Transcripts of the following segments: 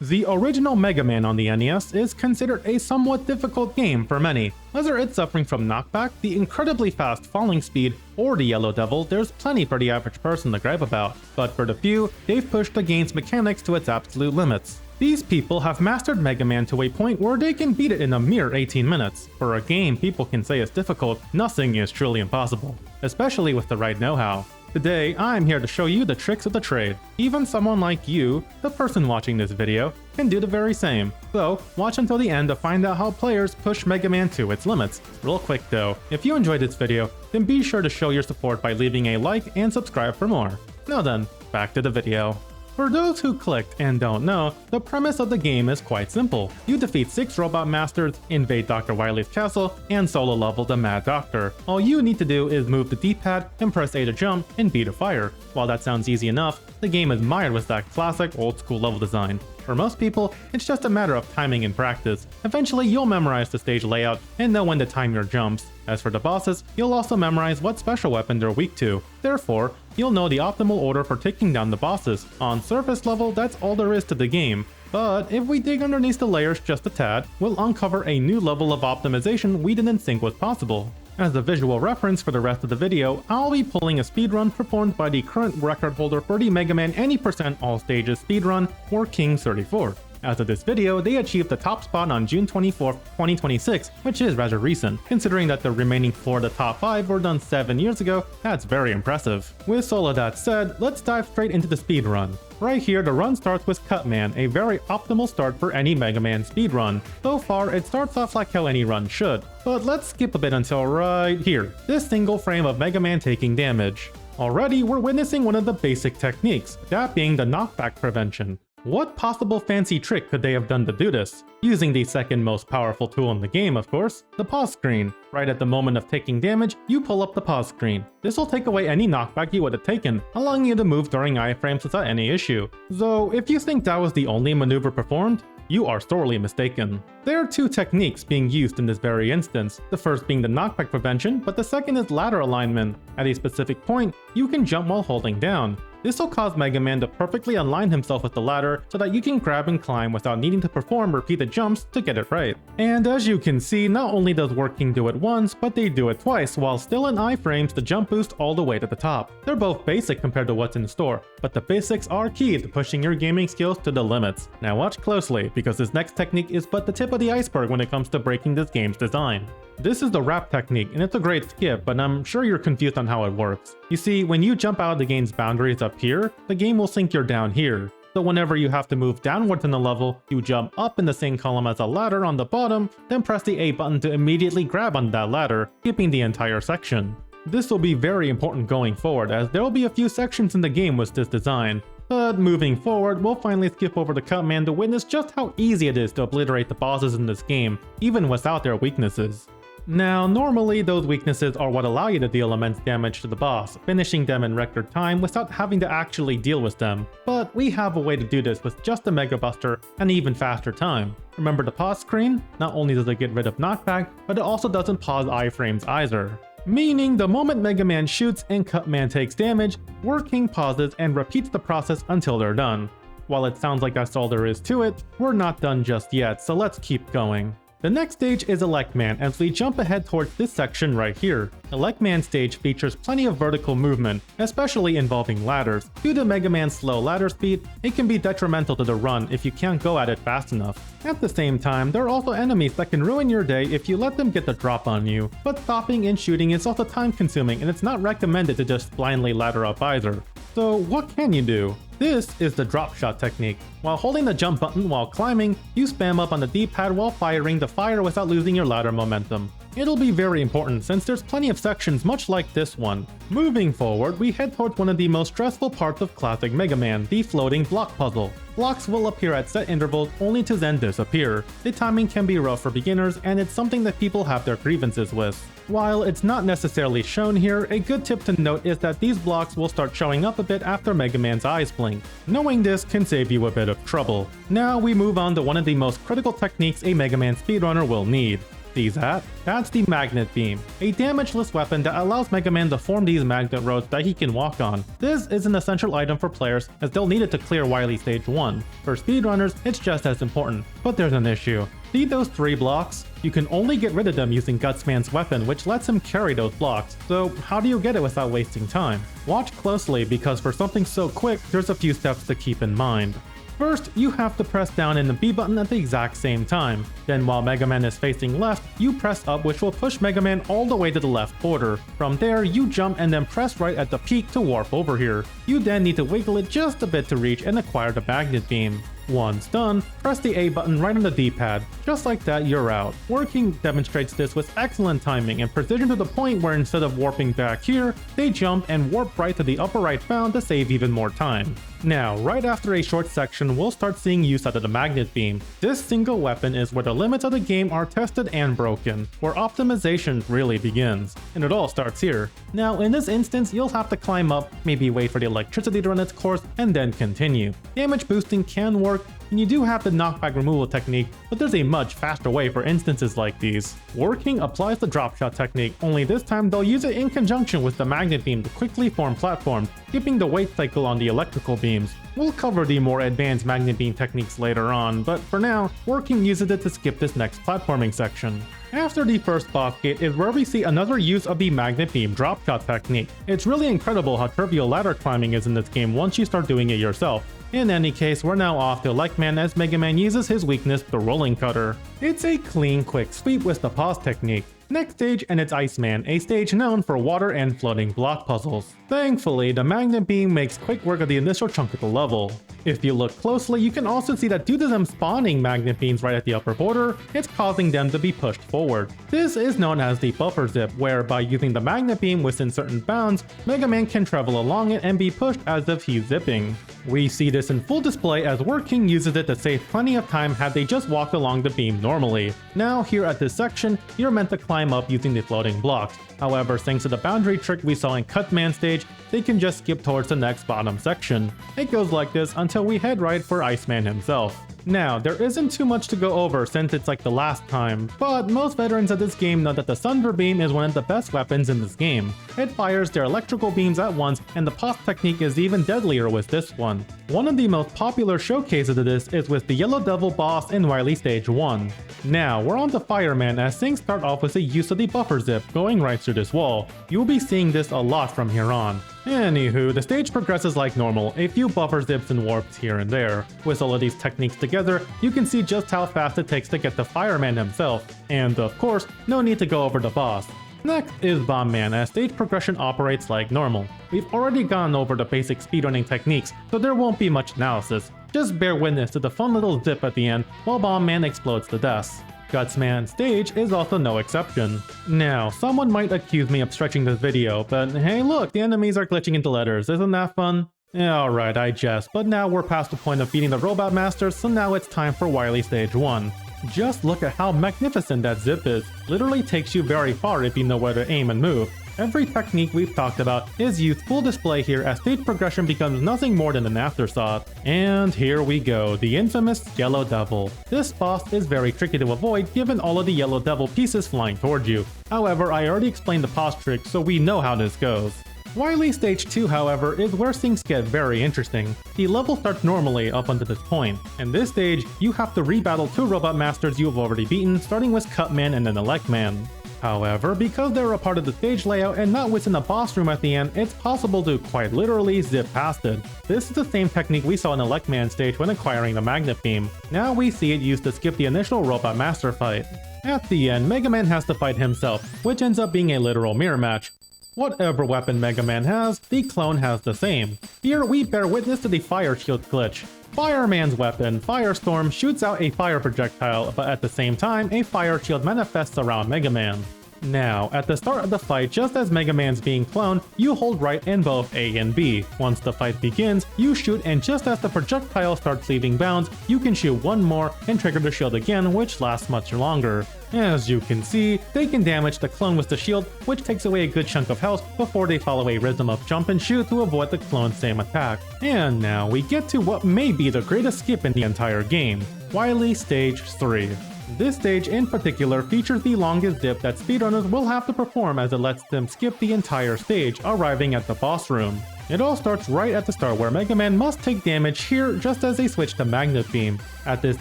The original Mega Man on the NES is considered a somewhat difficult game for many. Whether it's suffering from knockback, the incredibly fast falling speed, or the Yellow Devil, there's plenty for the average person to gripe about. But for the few, they've pushed the game's mechanics to its absolute limits. These people have mastered Mega Man to a point where they can beat it in a mere 18 minutes. For a game people can say is difficult, nothing is truly impossible, especially with the right know-how. Today, I'm here to show you the tricks of the trade. Even someone like you, the person watching this video, can do the very same. So, watch until the end to find out how players push Mega Man to its limits. Real quick though, if you enjoyed this video, then be sure to show your support by leaving a like and subscribe for more. Now then, back to the video. For those who clicked and don't know, the premise of the game is quite simple. You defeat 6 robot masters, invade Dr. Wily's castle, and solo level the Mad Doctor. All you need to do is move the D-pad and press A to jump and B to fire. While that sounds easy enough, the game is mired with that classic old school level design. For most people, it's just a matter of timing and practice. Eventually, you'll memorize the stage layout and know when to time your jumps. As for the bosses, you'll also memorize what special weapon they're weak to. Therefore, you'll know the optimal order for taking down the bosses. On surface level, that's all there is to the game. But if we dig underneath the layers just a tad, we'll uncover a new level of optimization we didn't think was possible. As a visual reference for the rest of the video, I'll be pulling a speedrun performed by the current record holder for the Mega Man any% all stages speedrun, or King34. As of this video, they achieved the top spot on June 24, 2026, which is rather recent. Considering that the remaining 4 of the top 5 were done 7 years ago, that's very impressive. With all of that said, let's dive straight into the speedrun. Right here, the run starts with Cutman, a very optimal start for any Mega Man speedrun. So far, it starts off like how any run should. But let's skip a bit until right here, this single frame of Mega Man taking damage. Already, we're witnessing one of the basic techniques, that being the knockback prevention. What possible fancy trick could they have done to do this? Using the second most powerful tool in the game, of course, the pause screen. Right at the moment of taking damage, you pull up the pause screen. This will take away any knockback you would have taken, allowing you to move during iframes without any issue. Though, if you think that was the only maneuver performed, you are sorely mistaken. There are 2 techniques being used in this very instance, the first being the knockback prevention, but the second is ladder alignment. At a specific point, you can jump while holding down. This will cause Mega Man to perfectly align himself with the ladder so that you can grab and climb without needing to perform repeated jumps to get it right. And as you can see, not only does Working do it once, but they do it twice while still in iframes to jump boost all the way to the top. They're both basic compared to what's in store, but the basics are key to pushing your gaming skills to the limits. Now watch closely, because this next technique is but the tip of the iceberg when it comes to breaking this game's design. This is the wrap technique, and it's a great skip, but I'm sure you're confused on how it works. You see, when you jump out of the game's boundaries up here, the game will think you're down here. So whenever you have to move downwards in the level, you jump up in the same column as a ladder on the bottom, then press the A button to immediately grab on that ladder, skipping the entire section. This will be very important going forward, as there will be a few sections in the game with this design. But moving forward, we'll finally skip over to Cutman to witness just how easy it is to obliterate the bosses in this game, even without their weaknesses. Now, normally those weaknesses are what allow you to deal immense damage to the boss, finishing them in record time without having to actually deal with them. But we have a way to do this with just a Mega Buster and even faster time. Remember the pause screen? Not only does it get rid of knockback, but it also doesn't pause iframes either. Meaning the moment Mega Man shoots and Cutman takes damage, Working pauses and repeats the process until they're done. While it sounds like that's all there is to it, we're not done just yet, so let's keep going. The next stage is Elect Man, as we jump ahead towards this section right here. Elect Man stage features plenty of vertical movement, especially involving ladders. Due to Mega Man's slow ladder speed, it can be detrimental to the run if you can't go at it fast enough. At the same time, there are also enemies that can ruin your day if you let them get the drop on you. But stopping and shooting is also time consuming, and it's not recommended to just blindly ladder up either. So what can you do? This is the drop shot technique. While holding the jump button while climbing, you spam up on the D-pad while firing to fire without losing your ladder momentum. It'll be very important since there's plenty of sections much like this one. Moving forward, we head towards one of the most stressful parts of classic Mega Man, the floating block puzzle. Blocks will appear at set intervals only to then disappear. The timing can be rough for beginners, and it's something that people have their grievances with. While it's not necessarily shown here, a good tip to note is that these blocks will start showing up a bit after Mega Man's eyes blink. Knowing this can save you a bit of trouble. Now we move on to one of the most critical techniques a Mega Man speedrunner will need. these at? That's the Magnet Beam, a damageless weapon that allows Megaman to form these magnet roads that he can walk on. This is an essential item for players as they'll need it to clear Wily Stage 1. For speedrunners, it's just as important, but there's an issue. See those 3 blocks? You can only get rid of them using Gutsman's weapon, which lets him carry those blocks. So how do you get it without wasting time? Watch closely because for something so quick, there's a few steps to keep in mind. First, you have to press down and the B button at the exact same time. Then while Megaman is facing left, you press up, which will push Megaman all the way to the left border. From there, you jump and then press right at the peak to warp over here. You then need to wiggle it just a bit to reach and acquire the Magnet Beam. Once done, press the A button right on the D-pad. Just like that, you're out. Working demonstrates this with excellent timing and precision to the point where instead of warping back here, they jump and warp right to the upper right bound to save even more time. Now, right after a short section, we'll start seeing use out of the Magnet Beam. This single weapon is where the limits of the game are tested and broken, where optimization really begins. And it all starts here. Now, in this instance, you'll have to climb up, maybe wait for the electricity to run its course, and then continue. Damage boosting can work, and you do have the knockback removal technique, but there's a much faster way for instances like these. Working applies the drop shot technique, only this time they'll use it in conjunction with the Magnet Beam to quickly form platforms, skipping the wait cycle on the electrical beams. We'll cover the more advanced Magnet Beam techniques later on, but for now, Working uses it to skip this next platforming section. After the first boss gate is where we see another use of the Magnet Beam drop shot technique. It's really incredible how trivial ladder climbing is in this game once you start doing it yourself. In any case, we're now off to Lekman as Megaman uses his weakness, the rolling cutter. It's a clean, quick sweep with the pause technique. Next stage, and it's Iceman, a stage known for water and floating block puzzles. Thankfully, the Magnet Beam makes quick work of the initial chunk of the level. If you look closely, you can also see that due to them spawning Magnet Beams right at the upper border, it's causing them to be pushed forward. This is known as the buffer zip, where by using the Magnet Beam within certain bounds, Megaman can travel along it and be pushed as if he's zipping. We see this in full display as Working uses it to save plenty of time had they just walked along the beam normally. Now, here at this section, you're meant to climb up using the floating blocks. However, thanks to the boundary trick we saw in Cutman stage, they can just skip towards the next bottom section. It goes like this until we head right for Iceman himself. Now, there isn't too much to go over since it's like the last time, but most veterans of this game know that the Thunder Beam is one of the best weapons in this game. It fires their electrical beams at once, and the pause technique is even deadlier with this one. One of the most popular showcases of this is with the Yellow Devil boss in Wily Stage 1. Now, we're on to Fireman as things start off with the use of the buffer zip going right through this wall. You'll be seeing this a lot from here on. Anywho, the stage progresses like normal, a few buffer zips and warps here and there. With all of these techniques together, you can see just how fast it takes to get to Fireman himself, and of course, no need to go over the boss. Next is Bomb Man as stage progression operates like normal. We've already gone over the basic speedrunning techniques, so there won't be much analysis. Just bear witness to the fun little zip at the end while Bomb Man explodes to death. Gutsman stage is also no exception. Now, someone might accuse me of stretching this video, but hey look, the enemies are glitching into letters, isn't that fun? Alright, I jest, but now we're past the point of beating the Robot Masters, so now it's time for Wily Stage 1. Just look at how magnificent that zip is, literally takes you very far if you know where to aim and move. Every technique we've talked about is used full display here as stage progression becomes nothing more than an afterthought. And here we go, the infamous Yellow Devil. This boss is very tricky to avoid given all of the Yellow Devil pieces flying towards you. However, I already explained the pause trick, so we know how this goes. Wily Stage 2, however, is where things get very interesting. The level starts normally up until this point. In this stage, you have to rebattle 2 Robot Masters you have already beaten, starting with Cutman and then Lekman. However, because they're a part of the stage layout and not within the boss room at the end, it's possible to quite literally zip past it. This is the same technique we saw in the Lekman stage when acquiring the Magnet Beam. Now we see it used to skip the initial Robot Master fight. At the end, Megaman has to fight himself, which ends up being a literal mirror match. Whatever weapon Megaman has, the clone has the same. Here we bear witness to the fire shield glitch. Fireman's weapon, Firestorm, shoots out a fire projectile, but at the same time, a fire shield manifests around Megaman. Now, at the start of the fight, just as Megaman's being cloned, you hold right in both A and B. Once the fight begins, you shoot, and just as the projectile starts leaving bounds, you can shoot one more and trigger the shield again, which lasts much longer. As you can see, they can damage the clone with the shield, which takes away a good chunk of health before they follow a rhythm of jump and shoot to avoid the clone's same attack. And now we get to what may be the greatest skip in the entire game, Wily Stage 3. This stage in particular features the longest dip that speedrunners will have to perform, as it lets them skip the entire stage, arriving at the boss room. It all starts right at the start, where Mega Man must take damage here just as they switch to Magnet Beam. At this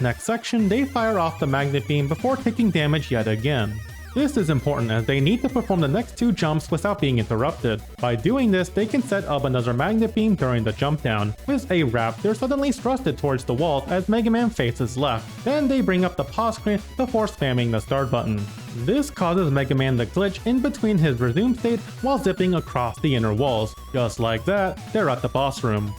next section, they fire off the Magnet Beam before taking damage yet again. This is important as they need to perform the next 2 jumps without being interrupted. By doing this, they can set up another Magnet Beam during the jump down. With a wrap, they're suddenly thrusted towards the wall as Mega Man faces left. Then they bring up the pause screen before spamming the start button. This causes Mega Man to glitch in between his resume state while zipping across the inner walls. Just like that, they're at the boss room.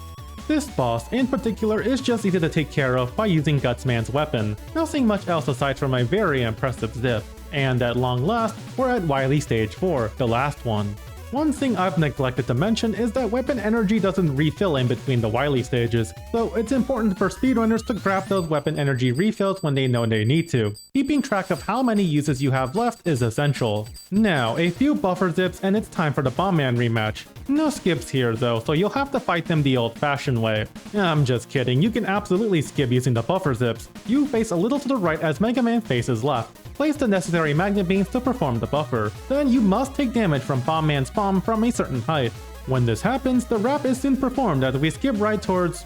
This boss in particular is just easy to take care of by using Gutsman's weapon. Nothing much else aside from a very impressive zip. And at long last, we're at Wily Stage 4, the last one. One thing I've neglected to mention is that weapon energy doesn't refill in between the Wily stages, so it's important for speedrunners to grab those weapon energy refills when they know they need to. Keeping track of how many uses you have left is essential. Now, a few buffer zips and it's time for the Bomb Man rematch. No skips here though, so you'll have to fight them the old-fashioned way. I'm just kidding, you can absolutely skip using the buffer zips. You face a little to the right as Mega Man faces left. Place the necessary magnet beams to perform the buffer. Then you must take damage from Bomb Man's bomb from a certain height. When this happens, the wrap is soon performed as we skip right towards...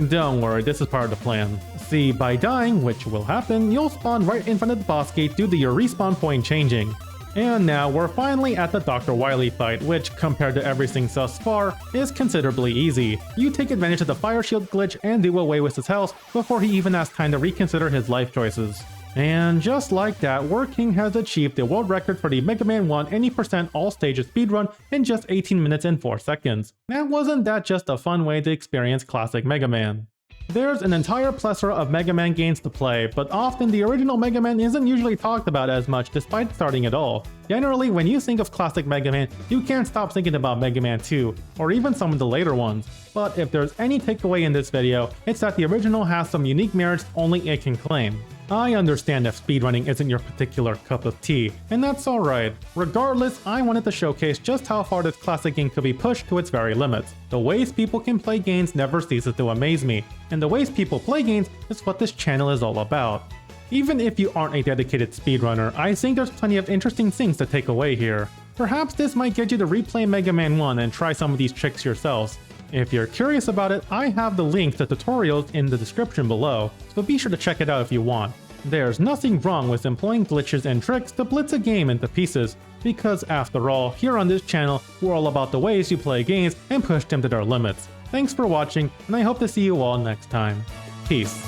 Don't worry, this is part of the plan. See, by dying, which will happen, you'll spawn right in front of the boss gate due to your respawn point changing. And now we're finally at the Dr. Wily fight, which, compared to everything thus far, is considerably easy. You take advantage of the fire shield glitch and do away with his health before he even has time to reconsider his life choices. And just like that, King has achieved the world record for the Mega Man 1 any % all stages speedrun in just 18 minutes and 4 seconds. And wasn't that just a fun way to experience classic Mega Man? There's an entire plethora of Mega Man games to play, but often the original Mega Man isn't usually talked about as much despite starting at all. Generally, when you think of classic Mega Man, you can't stop thinking about Mega Man 2, or even some of the later ones. But if there's any takeaway in this video, it's that the original has some unique merits only it can claim. I understand if speedrunning isn't your particular cup of tea, and that's alright. Regardless, I wanted to showcase just how far this classic game could be pushed to its very limits. The ways people can play games never ceases to amaze me, and the ways people play games is what this channel is all about. Even if you aren't a dedicated speedrunner, I think there's plenty of interesting things to take away here. Perhaps this might get you to replay Mega Man 1 and try some of these tricks yourselves. If you're curious about it, I have the link to tutorials in the description below, so be sure to check it out if you want. There's nothing wrong with employing glitches and tricks to blitz a game into pieces, because after all, here on this channel, we're all about the ways you play games and push them to their limits. Thanks for watching, and I hope to see you all next time. Peace.